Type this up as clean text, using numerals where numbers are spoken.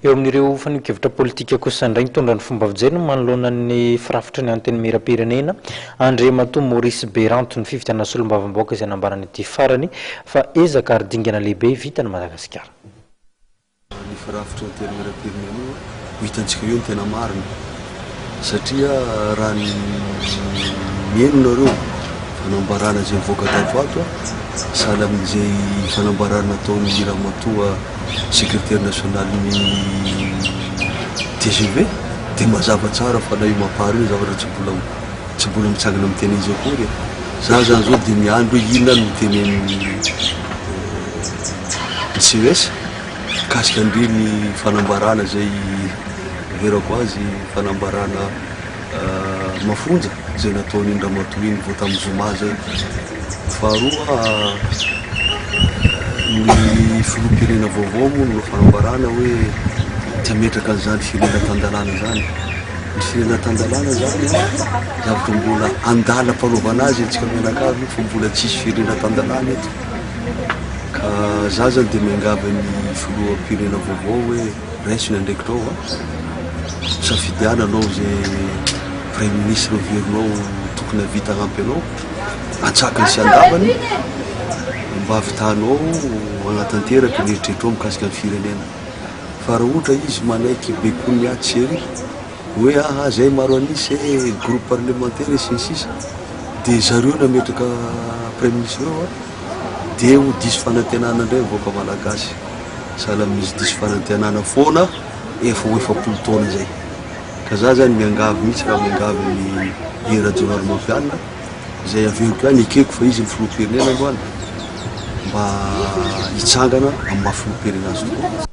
eo amin'ireo fanikevitra politika kosa indray mitondra ny fomba fijeriny manoloana ny firafitra ny anteny mera-pirenena André Mato Maurice Beranto ny fivitana solombavam-bahoaka izay nambarany ity farany fa ezaka ary dingana lehibe vitany Madagasikara. Ny firafitra ny anteny mera-pirenena ho hitantsika eo ny tena marina satria raha ny mienonareo fanambarana izay mivoaka tato sahala amin'izay fanambarana nataon'ny Ramatoa secrétaire national ny TGV dia mazava tsara fa na io mampahary io zavatra tsy mbola mitsangana amin'ny tena izy akory za zany zao dia miandro inona no tenen'ny CES kasika andreny fanambarana zay verako azy fanambarana mafonja zay nataony Ramatoa iny vao tamin'ny Zoma zay. Faharoa ny filoham-pirenena vaovao moa no fanambarana hoe tsy hametraka an'izany firenena tan-dalàna zany. Ny firenena tan-dalàna zany zavatra mbola andala mpanaovana azy antsika mianakavy fa mbola tsisy firenena tan-dalàna eto. Ka za zany dia miangavy ny filoham-pirenena vaovao hoe raisina ndraikitrao safidiana anao zay premier ministre verinao tokony havita hanampy anao atsakany sy andavany mba havitanao anatanteraka ny eritreritro mikasika ny firenena. Fa raha ohatra izy manaiky bekony atsy hoe zay maro anisy groupe parlementaire sy ny sisa dia zareo nametraka premier ministre eo dia ho diso fanantenana indray mivoaka malagasy sahala amin'izy diso fanantenana foana efapolo taona zay. Ka za zany miangavy mihitsy raha miangavy ny era Journal Mampianina izay averiko ihany ekeko fa izy ny filoham-pirenena androany mba hitsangana amin'ny maha filoham-pirenena azy tokoa.